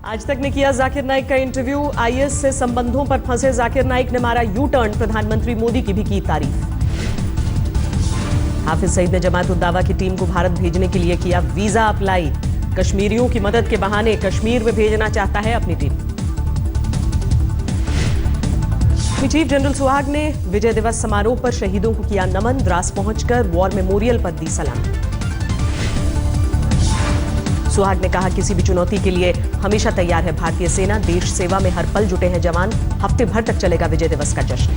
आज तक ने किया जाकिर नाइक का इंटरव्यू। आईएस से संबंधों पर फंसे जाकिर नाइक ने मारा यू टर्न। प्रधानमंत्री मोदी की भी की तारीफ। हाफिज सईद ने जमात उद दावा की टीम को भारत भेजने के लिए किया वीजा अप्लाई। कश्मीरियों की मदद के बहाने कश्मीर में भेजना चाहता है अपनी टीम। चीफ जनरल सुहाग ने विजय दिवस समारोह पर शहीदों को किया नमन। द्रास पहुंचकर वॉर मेमोरियल पर दी सलामी। सुहाग ने कहा, किसी भी चुनौती के लिए हमेशा तैयार है भारतीय सेना। देश सेवा में हर पल जुटे हैं जवान। हफ्ते भर तक चलेगा विजय दिवस का जश्न।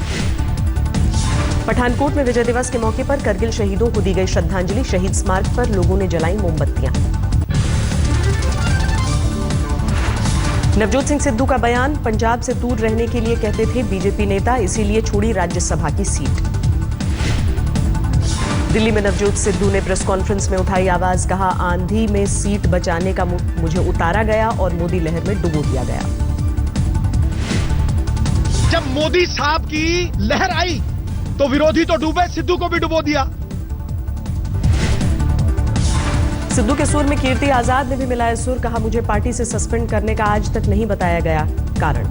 पठानकोट में विजय दिवस के मौके पर करगिल शहीदों को दी गई श्रद्धांजलि। शहीद स्मारक पर लोगों ने जलाई मोमबत्तियां। नवजोत सिंह सिद्धू का बयान, पंजाब से दूर रहने के लिए कहते थे बीजेपी नेता, इसीलिए छोड़ी राज्यसभा की सीट। दिल्ली में नवजोत सिद्धू ने प्रेस कॉन्फ्रेंस में उठाई आवाज। कहा, आंधी में सीट बचाने का मुझे उतारा गया और मोदी लहर में डुबो दिया गया। जब मोदी साहब की लहर आई तो विरोधी तो डूबे, सिद्धू को भी डुबो दिया। सिद्धू के सुर में कीर्ति आजाद ने भी मिलाया सुर। कहा, मुझे पार्टी से सस्पेंड करने का आज तक नहीं बताया गया कारण।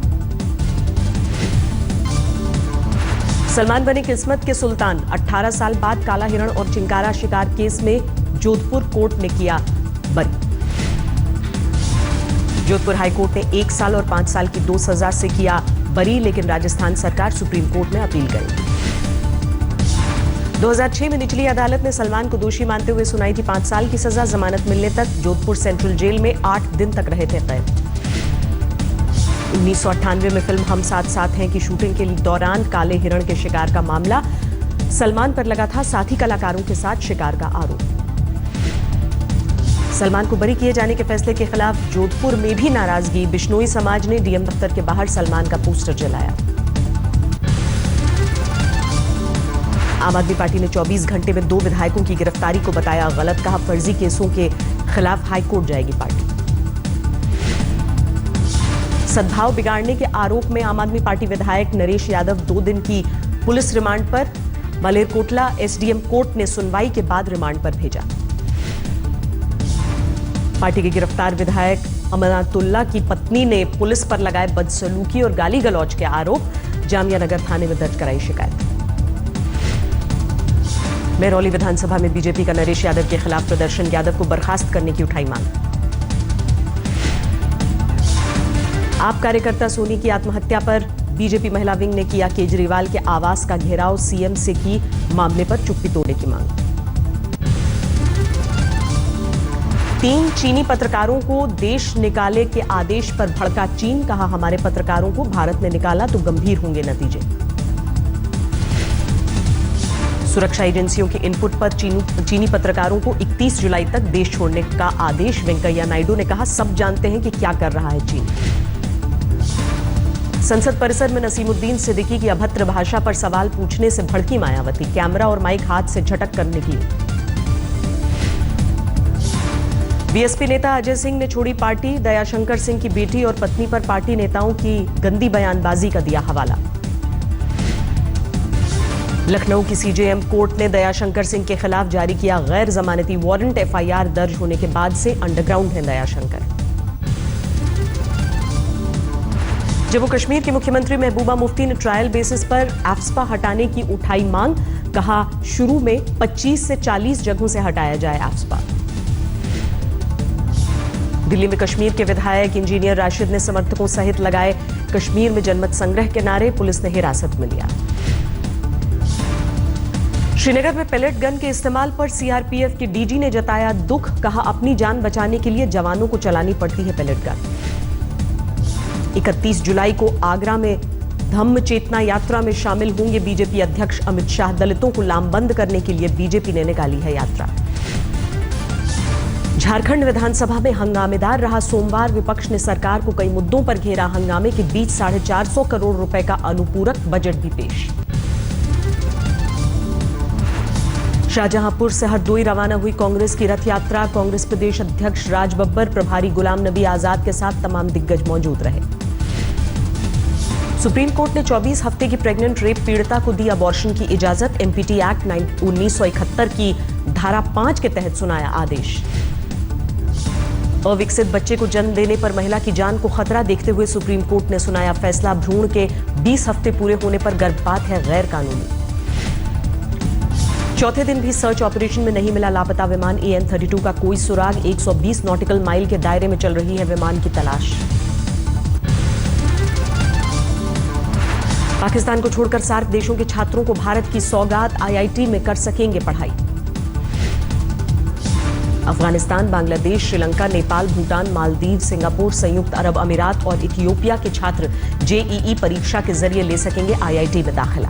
सलमान बने किस्मत के सुल्तान। 18 साल बाद काला हिरण और चिंकारा शिकार केस में जोधपुर कोर्ट ने किया बरी। जोधपुर हाईकोर्ट ने 1 साल और 5 साल की 2 सजा से किया बरी, लेकिन राजस्थान सरकार सुप्रीम कोर्ट में अपील करेगी। 2006 में निचली अदालत ने सलमान को दोषी मानते हुए सुनाई थी 5 साल की सजा। जमानत मिलने तक जोधपुर सेंट्रल जेल में 8 दिन तक रहे थे कैद। 1998 में फिल्म हम साथ साथ हैं की शूटिंग के दौरान काले हिरण के शिकार का मामला। सलमान पर लगा था साथी कलाकारों के साथ शिकार का आरोप। सलमान को बरी किए जाने के फैसले के खिलाफ जोधपुर में भी नाराजगी। बिश्नोई समाज ने डीएम दफ्तर के बाहर सलमान का पोस्टर जलाया। आम आदमी पार्टी ने 24 घंटे में 2 विधायकों की गिरफ्तारी को बताया गलत। कहा, फर्जी केसों के खिलाफ हाईकोर्ट जाएगी पार्टी। सद्भाव बिगाड़ने के आरोप में आम आदमी पार्टी विधायक नरेश यादव 2 दिन की पुलिस रिमांड पर। मलेरकोटला एसडीएम कोर्ट ने सुनवाई के बाद रिमांड पर भेजा। पार्टी के गिरफ्तार विधायक अमनातुल्ला की पत्नी ने पुलिस पर लगाए बदसलूकी और गाली गलौज के आरोप। जामिया नगर थाने में दर्ज कराई शिकायत। महरौली विधानसभा में बीजेपी का नरेश यादव के खिलाफ प्रदर्शन। यादव को बर्खास्त करने की उठाई मांग। आप कार्यकर्ता सोनी की आत्महत्या पर बीजेपी महिला विंग ने किया केजरीवाल के आवास का घेराव। सीएम से की मामले पर चुप्पी तोड़ने की मांग। 3 चीनी पत्रकारों को देश निकाले के आदेश पर भड़का चीन। कहा, हमारे पत्रकारों को भारत ने निकाला तो गंभीर होंगे नतीजे। सुरक्षा एजेंसियों के इनपुट पर चीनी पत्रकारों को 31 जुलाई तक देश छोड़ने का आदेश। वेंकैया नायडू ने कहा, सब जानते हैं कि क्या कर रहा है चीन। संसद परिसर में नसीमुद्दीन सिद्दीकी की अभद्र भाषा पर सवाल पूछने से भड़की मायावती। कैमरा और माइक हाथ से झटक कर निकली। बीएसपी नेता अजय सिंह ने छोड़ी पार्टी। दयाशंकर सिंह की बेटी और पत्नी पर पार्टी नेताओं की गंदी बयानबाजी का दिया हवाला। लखनऊ की सीजेएम कोर्ट ने दयाशंकर सिंह के खिलाफ जारी किया गैर जमानती वारंट। एफआईआर दर्ज होने के बाद से अंडरग्राउंड हैं दयाशंकर। जम्मू कश्मीर के मुख्यमंत्री महबूबा मुफ्ती ने ट्रायल बेसिस पर एफ्सपा हटाने की उठाई मांग। कहा, शुरू में 25 से 40 जगहों से हटाया जाए एफ्सपा। दिल्ली में कश्मीर के विधायक इंजीनियर राशिद ने समर्थकों सहित लगाए कश्मीर में जनमत संग्रह के नारे। पुलिस ने हिरासत में लिया। श्रीनगर में पेलेट गन के इस्तेमाल पर सीआरपीएफ के डीजी ने जताया दुख। कहा, अपनी जान बचाने के लिए जवानों को चलानी पड़ती है पेलेट गन। 31 जुलाई को आगरा में धम्म चेतना यात्रा में शामिल होंगे बीजेपी अध्यक्ष अमित शाह। दलितों को लामबंद करने के लिए बीजेपी ने निकाली है यात्रा। झारखंड विधानसभा में हंगामेदार रहा सोमवार। विपक्ष ने सरकार को कई मुद्दों पर घेरा। हंगामे के बीच 450 करोड़ रुपए का अनुपूरक बजट भी पेश। शाहजहांपुर से हरदोई रवाना हुई कांग्रेस की रथ यात्रा। कांग्रेस प्रदेश अध्यक्ष राज बब्बर, प्रभारी गुलाम नबी आजाद के साथ तमाम दिग्गज मौजूद रहे। सुप्रीम कोर्ट ने 24 हफ्ते की प्रेग्नेंट रेप पीड़िता को दी अबॉर्शन की इजाजत। एमपीटी एक्ट 1971 की धारा 5 के तहत सुनाया आदेश। अविकसित बच्चे को जन्म देने पर महिला की जान को खतरा देखते हुए सुप्रीम कोर्ट ने सुनाया फैसला। भ्रूण के 20 हफ्ते पूरे होने पर गर्भपात है गैर कानूनी। चौथे दिन भी सर्च ऑपरेशन में नहीं मिला लापता विमान AN-32 का कोई सुराग। 120 नॉटिकल माइल के दायरे में चल रही है विमान की तलाश। पाकिस्तान को छोड़कर सार्क देशों के छात्रों को भारत की सौगात, IIT में कर सकेंगे पढ़ाई। अफगानिस्तान, बांग्लादेश, श्रीलंका, नेपाल, भूटान, मालदीव, सिंगापुर, संयुक्त अरब अमीरात और इथियोपिया के छात्र JEE परीक्षा के जरिए ले सकेंगे IIT में दाखिला।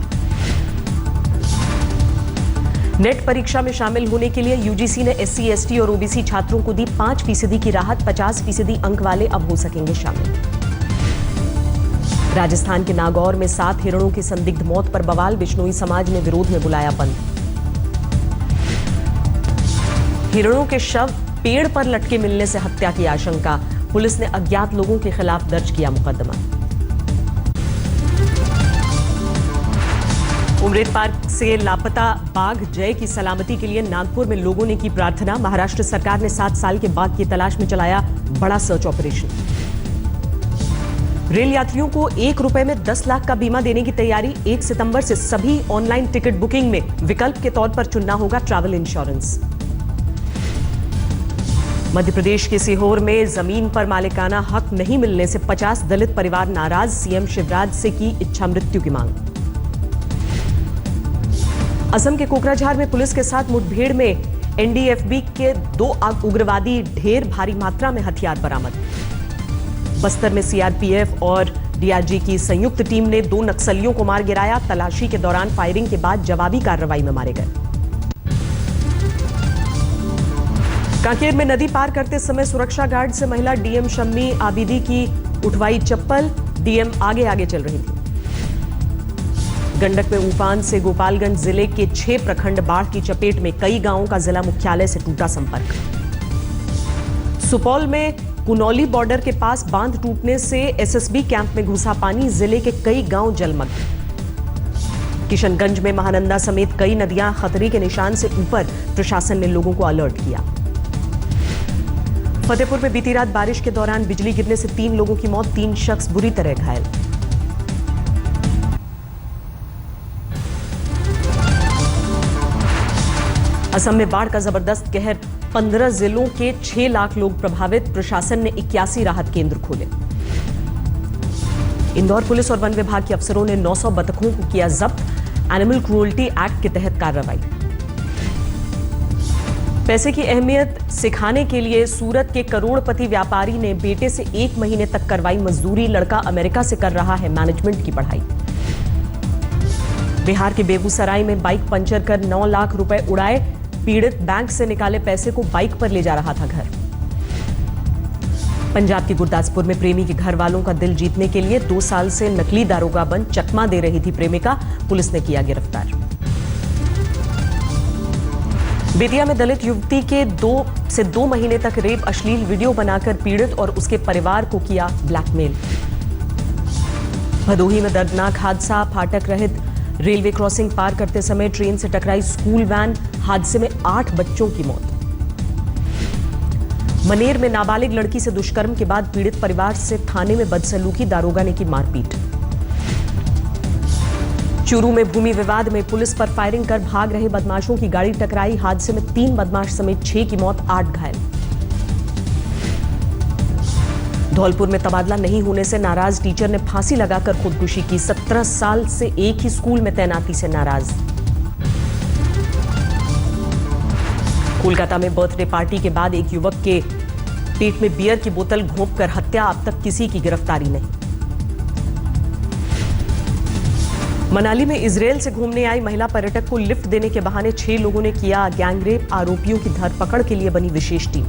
नेट परीक्षा में शामिल होने के लिए UGC ने SC, ST और OBC छात्रों को दी 5% की राहत। 50% अंक वाले अब हो सकेंगे शामिल। राजस्थान के नागौर में 7 हिरणों की संदिग्ध मौत पर बवाल। बिश्नोई समाज ने विरोध में बुलाया बंद। हिरणों के शव पेड़ पर लटके मिलने से हत्या की आशंका। पुलिस ने अज्ञात लोगों के खिलाफ दर्ज किया मुकदमा। उमरेड पार्क से लापता बाघ जय की सलामती के लिए नागपुर में लोगों ने की प्रार्थना। महाराष्ट्र सरकार ने 7 साल के बाघ की तलाश में चलाया बड़ा सर्च ऑपरेशन। रेल यात्रियों को ₹1 में 10 लाख का बीमा देने की तैयारी। 1 सितंबर से सभी ऑनलाइन टिकट बुकिंग में विकल्प के तौर पर चुनना होगा ट्रैवल इंश्योरेंस। मध्य प्रदेश के सीहोर में जमीन पर मालिकाना हक नहीं मिलने से 50 दलित परिवार नाराज। सीएम शिवराज से की इच्छा मृत्यु की मांग। असम के कोकराझार में पुलिस के साथ मुठभेड़ में NDFB के 2 उग्रवादी ढेर। भारी मात्रा में हथियार बरामद। बस्तर में CRPF और DRG की संयुक्त टीम ने 2 नक्सलियों को मार गिराया। तलाशी के दौरान फायरिंग के बाद जवाबी कार्रवाई में मारे गए। कांकेर में नदी पार करते समय सुरक्षा गार्ड से महिला DM शम्मी आबिदी की उठवाई चप्पल। DM आगे आगे चल रही थी। गंडक में उफान से गोपालगंज जिले के 6 प्रखंड बाढ़ की चपेट में। कई गांवों का जिला मुख्यालय से टूटा संपर्क। सुपौल में कुनौली बॉर्डर के पास बांध टूटने से SSB कैंप में घुसा पानी। जिले के कई गांव जलमग्न। किशनगंज में महानंदा समेत कई नदियां खतरे के निशान से ऊपर। प्रशासन ने लोगों को अलर्ट किया। फतेहपुर में बीती रात बारिश के दौरान बिजली गिरने से 3 लोगों की मौत। 3 शख्स बुरी तरह घायल। असम में बाढ़ का जबरदस्त कहर। 15 जिलों के 6 लाख लोग प्रभावित। प्रशासन ने 81 राहत केंद्र खोले। इंदौर पुलिस और वन विभाग के अफसरों ने 900 बतखों को किया जब्त। एनिमल क्रूअल्टी एक्ट के तहत कार्रवाई। पैसे की अहमियत सिखाने के लिए सूरत के करोड़पति व्यापारी ने बेटे से 1 महीने तक करवाई मजदूरी। लड़का अमेरिका से कर रहा है मैनेजमेंट की पढ़ाई। बिहार के बेगूसराय में बाइक पंचर कर 9 लाख रुपए उड़ाए। पीड़ित बैंक से निकाले पैसे को बाइक पर ले जा रहा था घर। पंजाब के गुरदासपुर में प्रेमी के घर वालों का दिल जीतने के लिए 2 साल से नकली दारोगा बन चकमा दे रही थी प्रेमिका। पुलिस ने किया गिरफ्तार। बेतिया में दलित युवती के 2 महीने तक रेप अश्लील वीडियो बनाकर पीड़ित और उसके परिवार को किया ब्लैकमेल। भदोही में दर्दनाक हादसा। फाटक रहित रेलवे क्रॉसिंग पार करते समय ट्रेन से टकराई स्कूल वैन। हादसे में 8 बच्चों की मौत। मनेर में नाबालिग लड़की से दुष्कर्म के बाद पीड़ित परिवार से थाने में बदसलूकी। दारोगा ने की मारपीट। चूरू में भूमि विवाद में पुलिस पर फायरिंग कर भाग रहे बदमाशों की गाड़ी टकराई। हादसे में 3 बदमाश समेत 6 की मौत, 8 घायल। धौलपुर में तबादला नहीं होने से नाराज टीचर ने फांसी लगाकर खुदकुशी की। 17 साल से एक ही स्कूल में तैनाती से नाराज। कोलकाता में बर्थडे पार्टी के बाद एक युवक के पेट में बियर की बोतल घोंपकर हत्या। अब तक किसी की गिरफ्तारी नहीं। मनाली में इजरायल से घूमने आई महिला पर्यटक को लिफ्ट देने के बहाने 6 लोगों ने किया गैंगरेप। आरोपियों की धरपकड़ के लिए बनी विशेष टीम।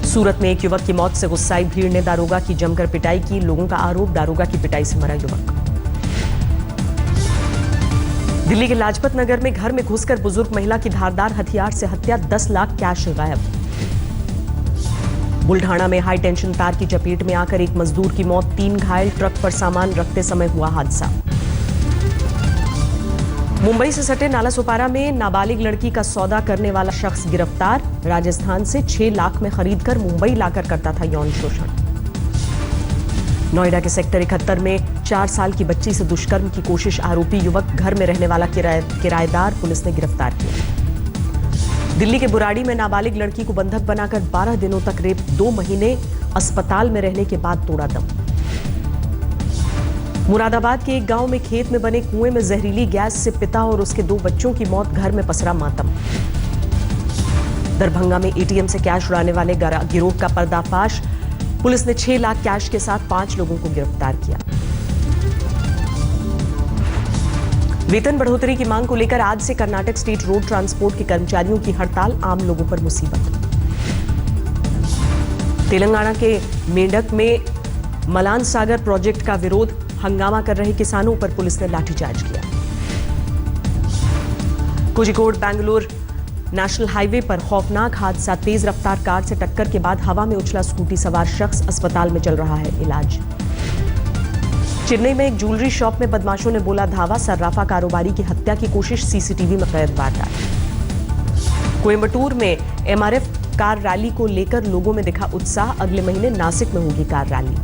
सूरत में एक युवक की मौत से गुस्साई भीड़ ने दारोगा की जमकर पिटाई की। लोगों का आरोप दारोगा की पिटाई से मरा युवक। दिल्ली के लाजपत नगर में घर में घुसकर बुजुर्ग महिला की धारदार हथियार से हत्या। 10 लाख कैश गायब। बुल्ढाना में हाई टेंशन तार की चपेट में आकर एक मजदूर की मौत, 3 घायल। ट्रक पर सामान रखते समय हुआ हादसा। मुंबई से सटे नाला सुपारा में नाबालिग लड़की का सौदा करने वाला शख्स गिरफ्तार। राजस्थान से 6 लाख में खरीदकर मुंबई लाकर करता था यौन शोषण। नोएडा के सेक्टर 71 में 4 साल की बच्ची से दुष्कर्म की कोशिश, आरोपी युवक घर में रहने वाला किराएदार, पुलिस ने गिरफ्तार किया। दिल्ली के बुराड़ी में नाबालिग लड़की को बंधक बनाकर 12 दिनों तक रेप, 2 महीने अस्पताल में रहने के बाद तोड़ा दम। मुरादाबाद के एक गांव में खेत में बने कुएं में जहरीली गैस से पिता और उसके 2 बच्चों की मौत, घर में पसरा मातम। दरभंगा में एटीएम से कैश उड़ाने वाले गिरोह का पर्दाफाश, पुलिस ने 6 लाख कैश के साथ 5 लोगों को गिरफ्तार किया। वेतन बढ़ोतरी की मांग को लेकर आज से कर्नाटक स्टेट रोड ट्रांसपोर्ट के कर्मचारियों की हड़ताल, आम लोगों पर मुसीबत। तेलंगाना के मेंढक में मलान सागर प्रोजेक्ट का विरोध, हंगामा कर रहे किसानों पर पुलिस ने लाठीचार्ज किया। कोझिकोड बेंगलुरु नेशनल हाईवे पर खौफनाक हादसा, तेज रफ्तार कार से टक्कर के बाद हवा में उछला स्कूटी सवार शख्स, अस्पताल में चल रहा है इलाज। चेन्नई में एक ज्वेलरी शॉप में बदमाशों ने बोला धावा, सर्राफा कारोबारी की हत्या की कोशिश, सीसीटीवी में कैद वारदात। कोयंबटूर में एमआरएफ कार रैली को लेकर लोगों में दिखा उत्साह, अगले महीने नासिक में होगी कार रैली।